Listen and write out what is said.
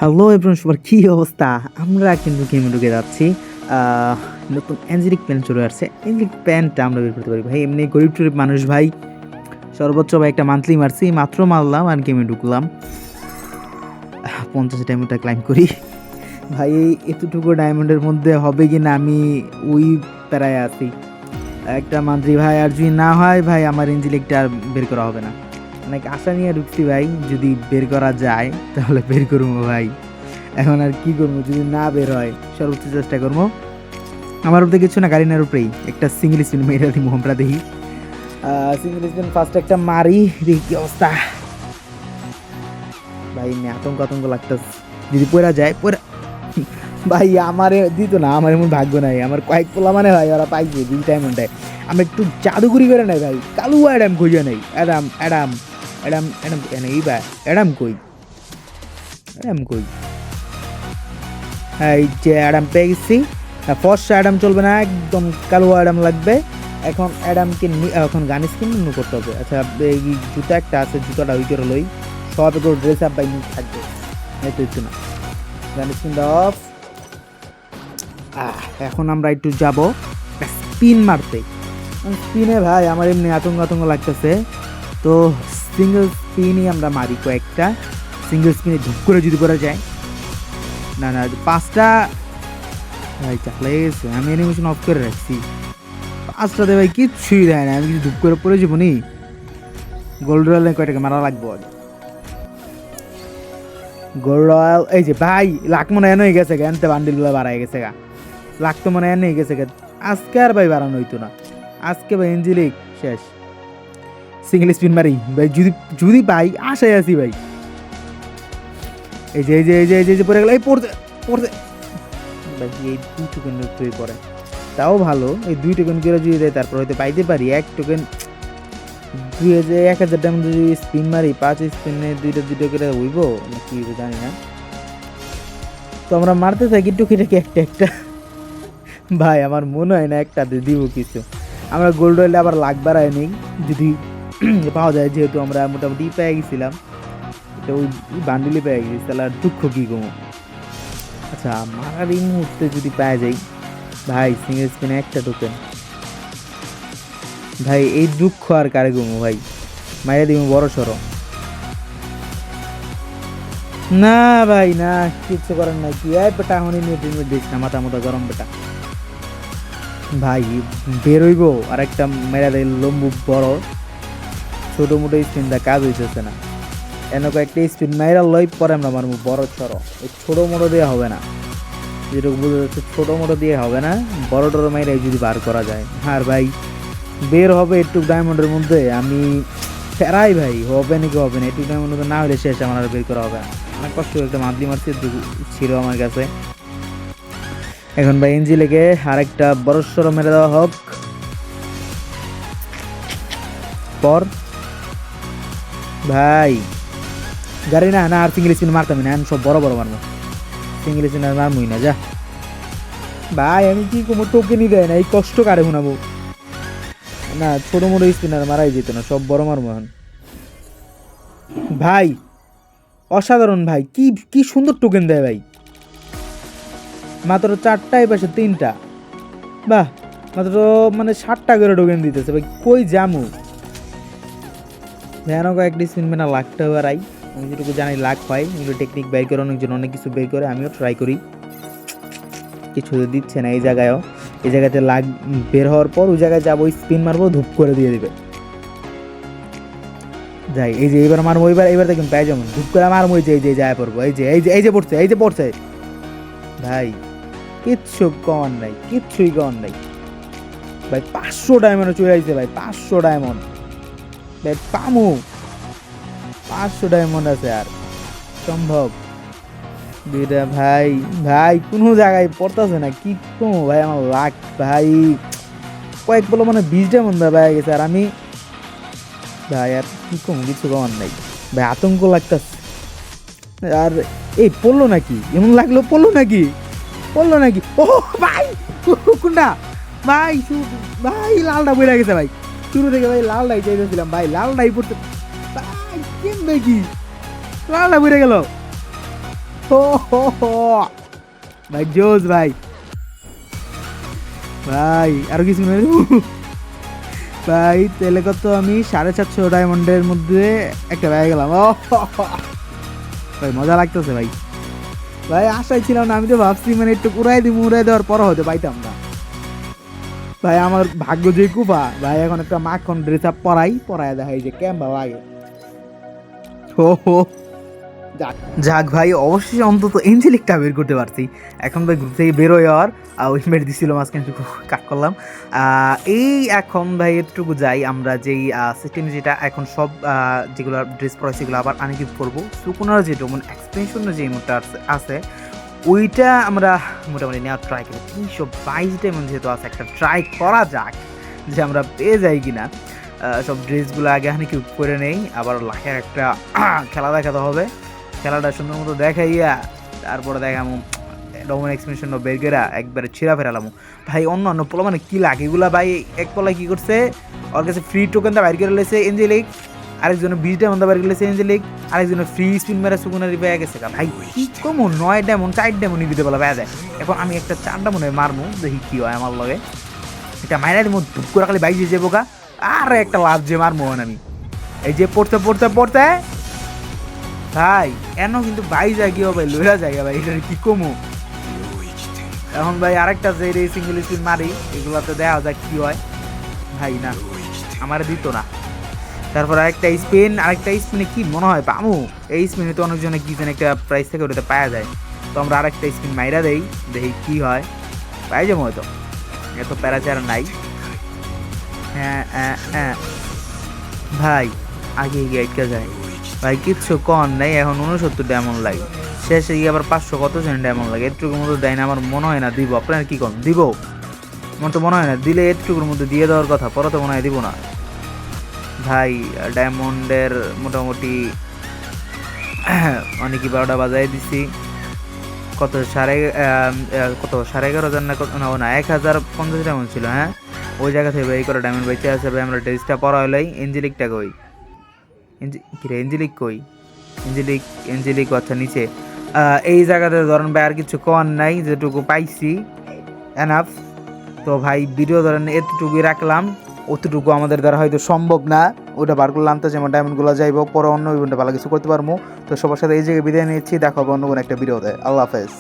Hello everyone, সবার কী অবস্থা? আমরা কিন্তু গেমে ঢুকে যাচ্ছি। নতুন অ্যাঞ্জেলিক প্যান্ট চলে আসছে। অ্যাঞ্জেলিক প্যান্টটা আমরা বের করতে পারি ভাই। এমনি গরিব টরিব মানুষ ভাই, সর্বোচ্চ ভাই একটা মান্থলি মারছি, মাত্র মারলাম আর গেমে ঢুকলাম। 50 ডায়মন্ডটা ক্লাইম করি ভাই। এই এতটুকু ডায়মন্ডের মধ্যে হবে কি না, আমি ওই প্যারায় আছি। একটা মান্থলি ভাই, আর যদি না হয় ভাই আমার অ্যাঞ্জেলিকটা আর বের করা হবে না। অনেক আশা নিয়ে ঢুকছি ভাই, যদি বের করা যায় তাহলে বের করবো ভাই। এখন আর কি করবো, যদি না বের হয় সর্বোচ্চ চেষ্টা করবো। আমার উপরে কিছু না, গাড়িনার উপরেই একটা সিঙ্গেল স্পিন মেরে দিই। আমরা দেখি সিঙ্গেল স্পিন ফার্স্ট একটা মারি, দেখি কি অবস্থা ভাই। এমনি আতঙ্ক আতঙ্ক লাগতেছে, যদি পড়া যায় পড়া ভাই। আমারে দিত না, আমার এমন ভাগ্য নাই। আমার কয়েক পোলা মানে ভাই ওরা পাইছে দুই টাইমটায়। আমি একটু জাদুগুরি করে নাই ভাই, কালু অ্যাডাম খুঁজে নেই। অ্যাডাম অ্যাডাম অ্যাডাম অ্যাডাম এই ভাই, অ্যাডাম কই, অ্যাডাম কই? এই যে অ্যাডাম পেয়ে গেছি। ফর্সা অ্যাডাম চলবে না, একদম কালো অ্যাডাম লাগবে। এখন অ্যাডামকে এখন গান স্কিন করতে হবে। আচ্ছা, এই জুতা একটা আছে, জুতাটা ওই করে লই। সব একটু ড্রেস আপ বাই থাকবে, এই তো একটু না। গান স্কিন অফ। এখন আমরা একটু যাব স্পিন মারতে। স্পিনে ভাই আমার এমনি আতঙ্ক আতঙ্ক লাগতেছে, তো সিঙ্গেল স্পিনই আমরা মারি কয়েকটা। সিঙ্গেল স্পিনে ধুপ করে যদি করা যায়। না না, 5টা ভাই চাকলা গেছে। আমি অ্যানিমেশন অফ করে রাখছি। 5টাতে ভাই কিচ্ছুই দেয় না। আমি কিছু ধুপ করে পড়ে যাবো নি। গোল্ড রয়্যাল কয়টাকে মারা লাগবো আগে। গোল্ড রয়্যাল এই যে ভাই, লাখ মনে এনে হয়ে গেছে গা, এনতে বান্ডিলগুলো বাড়াই গেছে গা। লাখ তো মনে এনে হয়ে গেছে গা। আজকে আর ভাই বাড়ানো হইতো না। আজকে ভাই এঞ্জেলিক শেষ। সিঙ্গেল স্পিন মারি ভাই, যদি যদি পাই আশায় আছি ভাই। এই যে এই যে এই যে এই যে পড়ে গেল, এই পড়তে পড়তে ভাই। এই 2 টোকেন তুই পড়ে তাও ভালো। এই 2 টোকেন করে যদি দেয় তারপর হয়তো পাইতে পারি। 1 টোকেন 1000 ডায়মন্ড যদি স্পিন মারি, 5 স্পিনে 2টা করে হইব নাকি জানি না। তো আমরা মারতে থাকি টুকিটাকি একটা একটা ভাই। আমার মনে হয় না একটাতে দিব কিছু। আমরা গোল্ড রয়্যালে আবার লাখ বাড়ায় নেই যদি পাওয়া যায়, যেহেতু আমরা মোটামুটি পেয়ে গেছিলাম। এটা ওই বান্ডিলে পেয়ে গেছি, তাহলে আর দুঃখ কি কমো। আচ্ছা, মারার এই মুহূর্তে যদি পাওয়া যায় ভাই সিঙ্গেল স্পিনে একটা টোকেন, ভাই এই দুঃখ আর কারে কমো ভাই। মাইরা দিব বড় সড়ো। না ভাই না, কিচ্ছু করার নাই। কি বেটা এখনই নিয়ে ট্রিটমেন্ট দিস না, মাথা মাথা গরম বেটা ভাই। বেরোইব আর একটা মেরা দেয় লম্বু বড়। ছোটো মোটো স্পিনটা কাজ হইতেছে না। এনেক একটা স্পিন মাইরা লই, পরে আমরা মারবো বড় সড়ো। এই ছোটো মোটো দিয়ে হবে না, যেটুকু বোঝা যাচ্ছে ছোটো মোটো দিয়ে হবে না। বড় টড়ো মাইরাই যদি বার করা যায়। আর ভাই বের হবে একটু ডায়মন্ডের মধ্যে। আমি ফেরাই ভাই, হবে নাকি হবে না। একটু ডায়মন্ডের মধ্যে না হলে শেষ, আমার আর বের করা হবে না। অনেক কষ্ট করে একটা মান্থলি মারছি ছিল আমার কাছে। এখন ভাই এনজি লেগে আরেকটা বড় সড়ো মেরে দেওয়া হোক। পর ভাই গাড়ি না না, আর সিঙ্গেল স্পিন মারতামই না। আমি সব বড় বড় মারবো, সিঙ্গেল স্পিন আর মারমই না। যা ভাই, আমি কি কোনো টোকেনই দেয় না, এই কষ্ট কারে শোনাবো না। ছোটো মোটো স্পিনার মারাই যেত না, সব বড় মারবো এখন ভাই। অসাধারণ ভাই, কি কি সুন্দর টোকেন দেয় ভাই। মাত্র 4টা, এই পাশে 3টা। বাহ, মাত্র মানে 60টা করে টোকেন দিতেছে ভাই। কই জামু ভয়ানক একটা স্পিন মানে লাখটা হারাই। আমি যেটুকু জানি লাখ হয়, এগুলো টেকনিক বের করে অনেকজন অনেক কিছু বের করে, আমিও ট্রাই করি। কিছু দিচ্ছে না এই জায়গায়ও। এই জায়গাতে লাখ বের হওয়ার পর ওই জায়গায় যাবো, স্পিন মারবো, ধূপ করে দিয়ে দিবে। যাই, এই যে এবার মারবো, এবার দেখুন পাই যেমন ধূপ করে মারবো। এই যে এই যে যায় পড়বো, এই যে এই যে এই যে পড়ছে, এই যে পড়ছে ভাই। কিচ্ছু কর নাই, কিচ্ছুই কর নাই ভাই। 500 ডায়মন্ড চলে আসছে ভাই, 500 ডায়মন্ড ভাই। পামু 500 ডায়মন্ড আছে, আর সম্ভব দুইটা ভাই। ভাই কোনো জায়গায় পড়তেছে না, কি কম ভাই। আমার লাখ ভাই কয়েক বলো মানে 20 ডায়মন্ড ভাই গেছে। আর আমি ভাই আর কি কম, কিছু কমার নাই ভাই। আতঙ্ক লাগতেছে। আর এই পড়লো নাকি, এমন লাগলো পড়লো নাকি, পড়লো নাকি? ও ভাই কোনটা ভাই, ভাই লালটা বইরা গেছে ভাই। শুরু থেকে ভাই লালটাই চাইতেছিলাম ভাই, লালটাই পড়তে ভাই। কেন দেখি লালটা বইরা গেল ভাই জোস ভাই, ভাই আরো কিছু নয় ভাই। তাহলে কত আমি 750 ডায়মন্ডের মধ্যে একটা পেয়ে গেলাম। ভাই মজা লাগতেছে ভাই। ভাই আশাই ছিলাম না, আমি তো ভাবছি মানে একটু উড়াই দেওয়ার পর হয়তো পাইতাম না। ভাই আমার ভাগ্য যে কুফা ভাই, এখন একটা মাখন ড্রেস আপ পরাই দেখাই যে কেমন লাগে। যাক ভাই, অবশ্যই অন্তত এঞ্জেলিকটা বের করতে পারছি। এখন ভাই গ্রুপ থেকে বেরোয় আর ওই মেরে দিছিল মাঝখানে একটু কাট করলাম। এই এখন ভাই এতটুকু যাই, আমরা যেই সিস্টেম যেটা এখন সব যেগুলো ড্রেস পরে সেগুলো আবার আনইকুইপ করবো। সুকুনার যেটা মানে এক্সপেনশনের যে মোডটা আছে ওইটা আমরা মোটামুটি নেওয়ার ট্রাই করি। 322 ডায়মন্ড যেহেতু আছে, একটা ট্রাই করা যাক যে আমরা পেয়ে যাই কিনা। সব ড্রেসগুলো আগে আনইকুইপ করে নেই, আবার লাখের একটা খেলা দেখাতে হবে। খেলাটা সুন্দর মতো দেখাইয়া তারপরে দেখামো ডোমেন এক্সপেনশন বেরগেরা একবারে ছিঁড়া ফেরালামো। ভাই অন্য অন্য পোলা মানে কি লাগে এগুলা ভাই, এক পোলা কি করছে ওর কাছে ফ্রি টোকেন দা বাইর করে লেছে এঞ্জেলিক, আরেকজনের 20 ডায়মন্ড বাইর করে লেছে এঞ্জেলিক, আরেকজনের ফ্রি স্পিন মেরে সুকুনারি পেয়ে গেছে। ভাই কি কমো 9 ডায়মন্ড 4 ডায়মন্ড দিতে বলা পেয়ে যায়। এখন আমি একটা 4 ডায়মন্ড মারমু, দেখি কি হয় আমার লগে। এটা মাইনার মধ্যে ধুপ করে খালি বাইজে যাবো গা, আর একটা লাভ যে মারমু আমি। এই যে পড়তে ভাই এন কিন্তু বাইজা গিয়ে ভাই লইয়া যায় ভাই, এটা কি কমু। এখন ভাই আরেকটা যে সিঙ্গেল স্পিন মারি, এগুলাতে দেখা যায় কি হয়। ভাই না আমার দিত না। তারপর আরেকটা স্পিনে কি মনে হয় পামু, এই স্পিনে তো অনেকজনে কি যেন একটা প্রাইস থেকে ওটাতে পাওয়া যায়। তো আমরা আরেকটা স্পিন মাইরা দেই, দেখি কি হয়, পাই যাবো হয়তো। এত প্যারাচার নাই। হ্যাঁ ভাই আগে গিয়ে আটকা যায় ভাই, কিচ্ছু কর নাই। এখন 69 ডায়মন্ড লাগে, শেষে গিয়ে আবার 500 কত জন ডায়মন্ড লাগে। এটুকুর মধ্যে দেয় না, আমার মনে হয় না দিব। আপনার কি করেন, দিব? আমার তো মনে হয় না দিলে, এটুকুর মধ্যে দিয়ে দেওয়ার কথা, পরে তো মনে হয় দিব না ভাই। ডায়মন্ডের মোটামুটি অনেকই 12টা বাজায় দিছি। কত 11,500 না কত না 1050 ডায়মন্ড ছিল। হ্যাঁ ওই জায়গা থেকে এই করে ডায়মন্ড বেঁচে আছে ভাই। আমরা ড্রেসটা পরা হলেই এঞ্জেলিকটা কই, এঞ্জেলিক কই, এঞ্জেলিক আচ্ছা নিচে। এই জায়গাতে ধরেন ভাই আর কিছু কর নাই, যেটুকু পাইছি এনাফ। তো ভাই ভিডিও ধরেন এতটুকুই রাখলাম, অতটুকু আমাদের দ্বারা হয়তো সম্ভব না। ওটা বার করলাম তো যেমন ডায়মন্ডগুলো যাইব, পরে অন্য ইভেন্টে ভালো কিছু করতে পারবো। তো সবার সাথে এই জায়গায় বিদায় নিচ্ছি, দেখা হবে অন্য কোনো একটা ভিডিওতে। আল্লাহ হাফেজ।